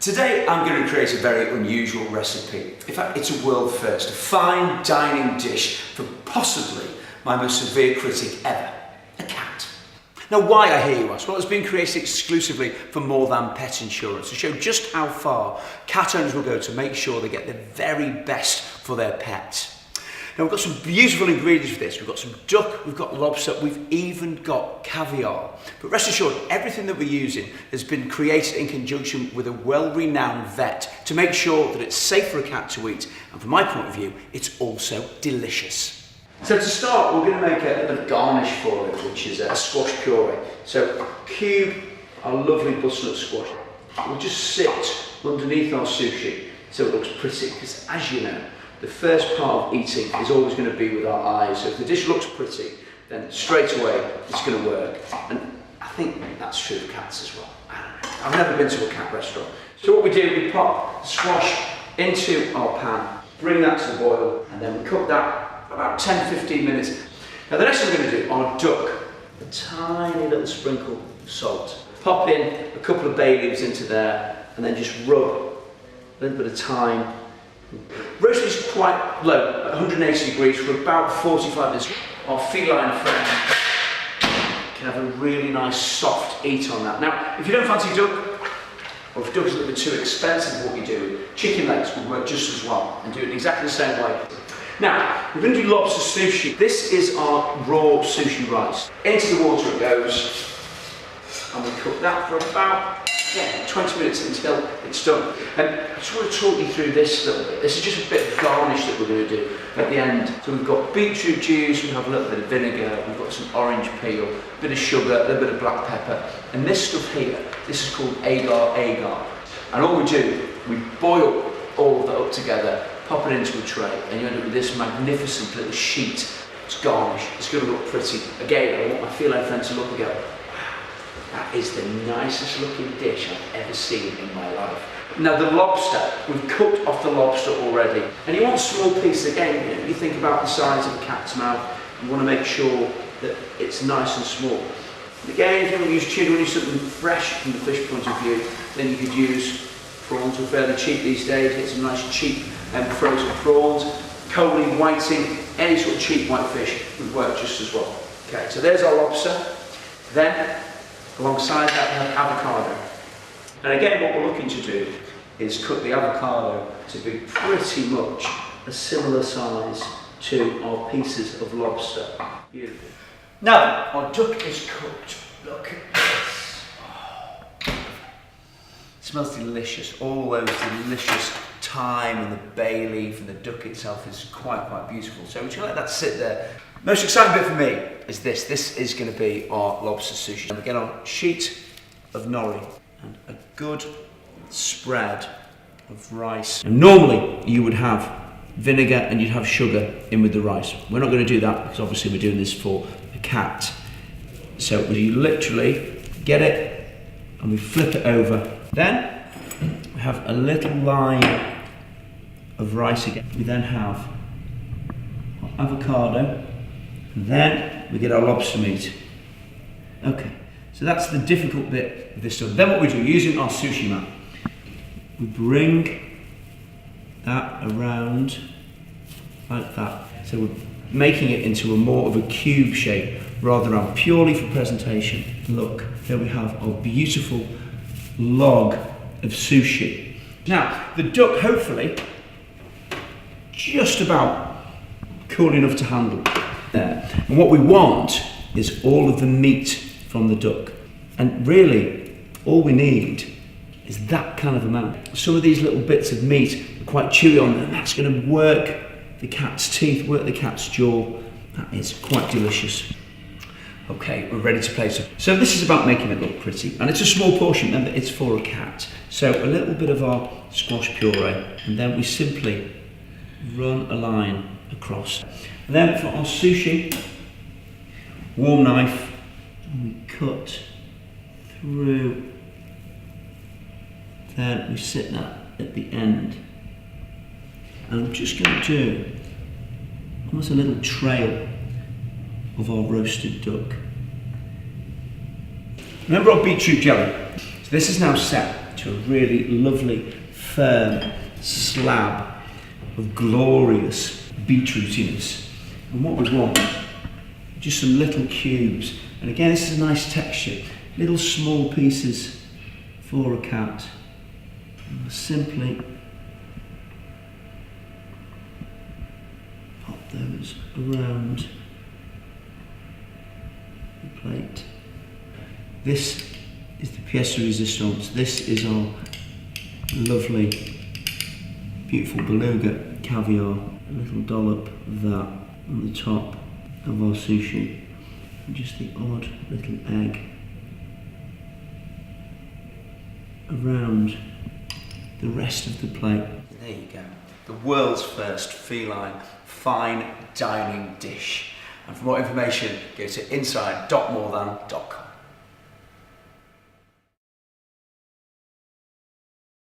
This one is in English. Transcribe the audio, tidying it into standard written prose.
Today I'm going to create a very unusual recipe. In fact, it's a world first, a fine dining dish for possibly my most severe critic ever, a cat. Now why, I hear you ask? Well, it's been created exclusively for More Than Pet Insurance to show just how far cat owners will go to make sure they get the very best for their pets. Now we've got some beautiful ingredients for this. We've got some duck, we've got lobster, we've even got caviar. But rest assured, everything that we're using has been created in conjunction with a well-renowned vet to make sure that it's safe for a cat to eat, and from my point of view, it's also delicious. So to start, we're going to make a bit of garnish for it, which is a squash puree. So cube our lovely butternut squash. We'll just sit underneath our sushi so it looks pretty, because as you know, the first part of eating is always going to be with our eyes. So if the dish looks pretty, then straight away it's going to work. And I think that's true of cats as well. I don't know. I've never been to a cat restaurant. So what we do, we pop the squash into our pan, bring that to the boil, and then we cook that for about 10-15 minutes. Now the next thing we're going to do, our duck, a tiny little sprinkle of salt. Pop in a couple of bay leaves into there, and then just rub a little bit of thyme. Roast these quite low, at 180 degrees for about 45 minutes. Our feline friend can have a really nice soft eat on that. Now, if you don't fancy duck, or if duck is a little bit too expensive for what you do, chicken legs would work just as well and do it exactly the same way. Now, we're going to do lobster sushi. This is our raw sushi rice. Into the water it goes, and we cook that for about 20 minutes until it's done. And I just want to talk you through this a little bit. This is just a bit of garnish that we're going to do at the end. So we've got beetroot juice, we have a little bit of vinegar, we've got some orange peel, a bit of sugar, a little bit of black pepper. And this stuff here, this is called agar. And all we do, we boil all of that up together, pop it into a tray, and you end up with this magnificent little sheet. It's garnish, it's going to look pretty. Again, I want my feline friend to look and go, that is the nicest looking dish I've ever seen in my life. Now the lobster, we've cooked off the lobster already. And you want small pieces again, you think about the size of a cat's mouth, you want to make sure that it's nice and small. And again, if you want to use tuna, you want to use something fresh from the fish point of view, then you could use prawns, are fairly cheap these days, get some nice cheap frozen prawns, choline, whiting, any sort of cheap white fish would work just as well. Okay, so there's our lobster. Then, alongside that we have avocado. And again, what we're looking to do is cut the avocado to be pretty much a similar size to our pieces of lobster. Beautiful. Now, our duck is cooked. Look at this. Oh. It smells delicious. All those delicious thyme and the bay leaf, and the duck itself is quite beautiful. So we're just going to let that sit there. Most exciting bit for me is this. This is going to be our lobster sushi. And we get our sheet of nori and a good spread of rice. And normally you would have vinegar and you'd have sugar in with the rice. We're not going to do that because obviously we're doing this for a cat. So you literally get it and we flip it over. Then we have a little line of rice again. We then have our avocado. And then we get our lobster meat. Okay, so that's the difficult bit of this stuff. Then what we do, using our sushi mat, we bring that around like that. So we're making it into a more of a cube shape rather than purely for presentation. Look, there we have our beautiful log of sushi. Now, the duck, hopefully, just about cool enough to handle. There. And what we want is all of the meat from the duck. And really, all we need is that kind of amount. Some of these little bits of meat are quite chewy on them, and that's going to work the cat's teeth, work the cat's jaw. That is quite delicious. Okay, we're ready to place it. So this is about making it look pretty. And it's a small portion, remember, it's for a cat. So a little bit of our squash puree, and then we simply run a line across. And then for our sushi, warm knife, and we cut through. Then we sit that at the end. And I'm just going to do almost a little trail of our roasted duck. Remember our beetroot jelly? So this is now set to a really lovely, firm slab of glorious beetrootiness. And what we want, just some little cubes. And again, this is a nice texture. Little small pieces for a cat. And we'll simply pop those around the plate. This is the pièce de résistance. This is our lovely, beautiful beluga caviar. A little dollop of that on the top of our sushi. And just the odd little egg around the rest of the plate. There you go. The world's first feline fine dining dish. And for more information, go to inside.morethan.com.